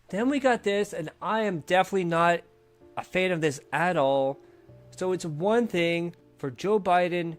Then we got this, and I am definitely not a fan of this at all. So it's one thing for Joe Biden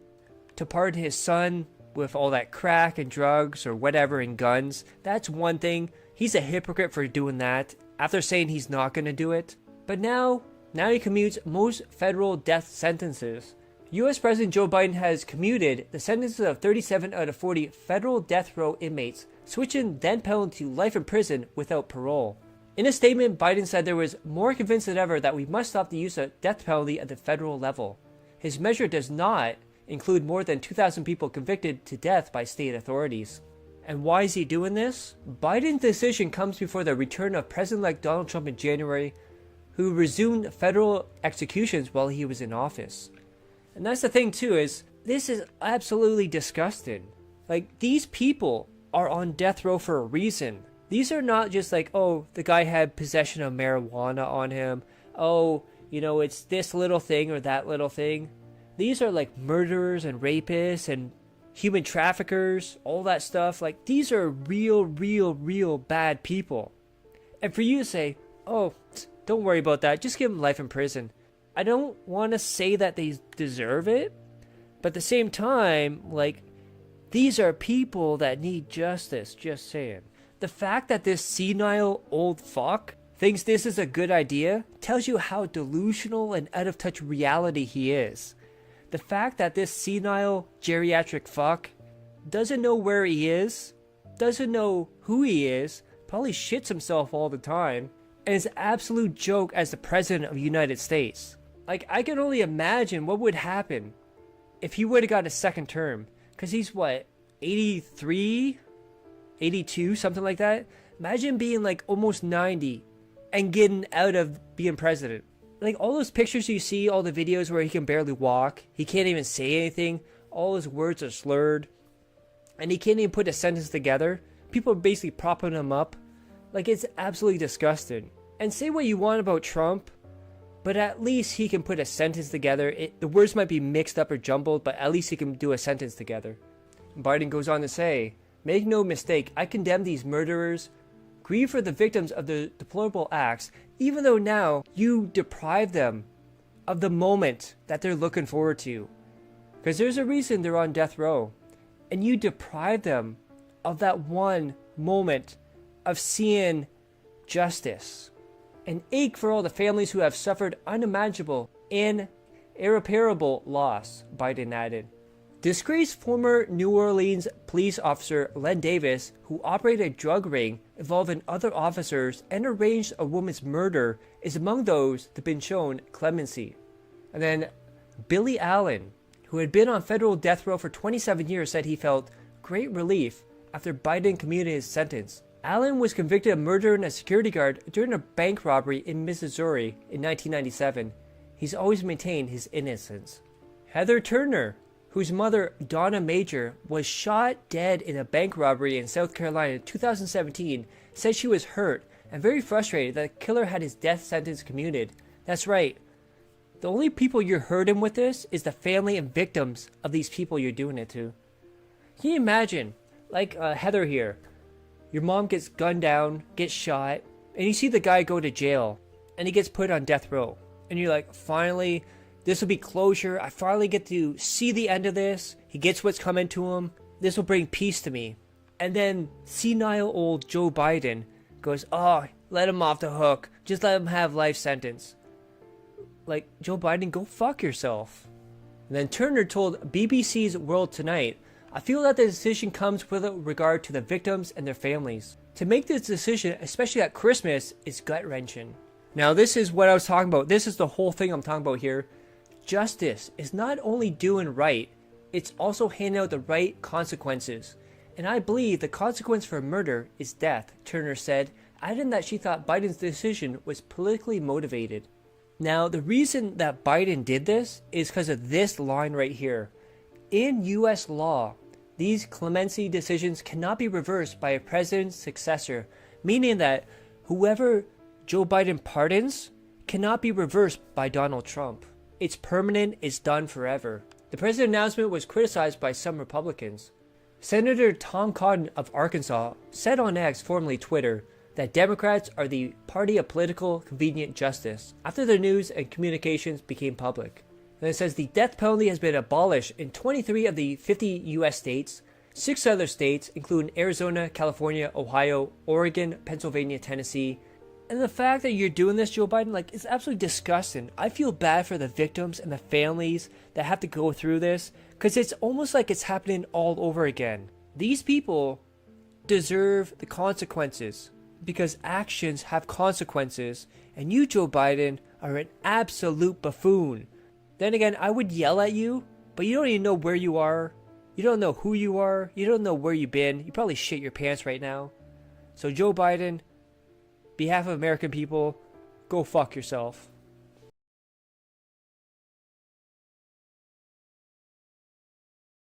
to pardon his son with all that crack and drugs or whatever and guns. That's one thing. He's a hypocrite for doing that after saying he's not going to do it. But now he commutes most federal death sentences. US President Joe Biden has commuted the sentences of 37 out of 40 federal death row inmates, switching then penalty to life in prison without parole. In a statement, Biden said there was more convinced than ever that we must stop the use of death penalty at the federal level. His measure does not include more than 2,000 people convicted to death by state authorities. And why is he doing this? Biden's decision comes before the return of President-elect Donald Trump in January, who resumed federal executions while he was in office. And that's the thing too, is this is absolutely disgusting. Like, these people are on death row for a reason. These are not just like, oh, the guy had possession of marijuana on him. Oh, it's this little thing or that little thing. These are like murderers and rapists and human traffickers, all that stuff. Like, these are real bad people. And for you to say, oh, don't worry about that, just give them life in prison. I don't want to say that they deserve it, but at the same time, like, these are people that need justice, just saying. The fact that this senile old fuck thinks this is a good idea tells you how delusional and out of touch reality he is. The fact that this senile geriatric fuck doesn't know where he is, doesn't know who he is, probably shits himself all the time, and is an absolute joke as the president of the United States. Like, I can only imagine what would happen if he would have got a second term. Because he's what, 83? 82? Something like that? Imagine being like almost 90 and getting out of being president. Like, all those pictures you see, all the videos where he can barely walk, he can't even say anything, all his words are slurred, and he can't even put a sentence together. People are basically propping him up. Like, it's absolutely disgusting. And say what you want about Trump, but at least he can put a sentence together. The words might be mixed up or jumbled, but at least he can do a sentence together. Biden goes on to say, "Make no mistake, I condemn these murderers, grieve for the victims of the deplorable acts, even though now you deprive them of the moment that they're looking forward to. Because there's a reason they're on death row. And you deprive them of that one moment of seeing justice. And ache for all the families who have suffered unimaginable and irreparable loss," Biden added. Disgraced former New Orleans police officer Len Davis, who operated a drug ring involving other officers and arranged a woman's murder, is among those that have been shown clemency. And then Billy Allen, who had been on federal death row for 27 years, said he felt great relief after Biden commuted his sentence. Allen was convicted of murdering a security guard during a bank robbery in Missouri in 1997. He's always maintained his innocence. Heather Turner, whose mother, Donna Major, was shot dead in a bank robbery in South Carolina in 2017, said she was hurt and very frustrated that the killer had his death sentence commuted. That's right. The only people you're hurting with this is the family and victims of these people you're doing it to. Can you imagine, like Heather here, your mom gets gunned down, gets shot, and you see the guy go to jail, and he gets put on death row. And you're like, finally, this will be closure. I finally get to see the end of this. He gets what's coming to him. This will bring peace to me. And then senile old Joe Biden goes, oh, let him off the hook. Just let him have life sentence. Like, Joe Biden, go fuck yourself. And then Turner told BBC's World Tonight, I feel that the decision comes with regard to the victims and their families. To make this decision, especially at Christmas, is gut-wrenching. Now, this is what I was talking about. This is the whole thing I'm talking about here. Justice is not only doing right, it's also handing out the right consequences. And I believe the consequence for murder is death, Turner said, adding that she thought Biden's decision was politically motivated. Now, the reason that Biden did this is because of this line right here. In U.S. law, these clemency decisions cannot be reversed by a president's successor, meaning that whoever Joe Biden pardons cannot be reversed by Donald Trump. It's permanent, it's done forever. The president's announcement was criticized by some Republicans. Senator Tom Cotton of Arkansas said on X, formerly Twitter, that Democrats are the party of political convenient justice after the news and communications became public. And it says the death penalty has been abolished in 23 of the 50 U.S. states, 6 other states, including Arizona, California, Ohio, Oregon, Pennsylvania, Tennessee. And the fact that you're doing this, Joe Biden, like, it's absolutely disgusting. I feel bad for the victims and the families that have to go through this, because it's almost like it's happening all over again. These people deserve the consequences, because actions have consequences, and you, Joe Biden, are an absolute buffoon. Then again, I would yell at you, but you don't even know where you are. You don't know who you are. You don't know where you've been. You probably shit your pants right now. So Joe Biden, behalf of American people, go fuck yourself.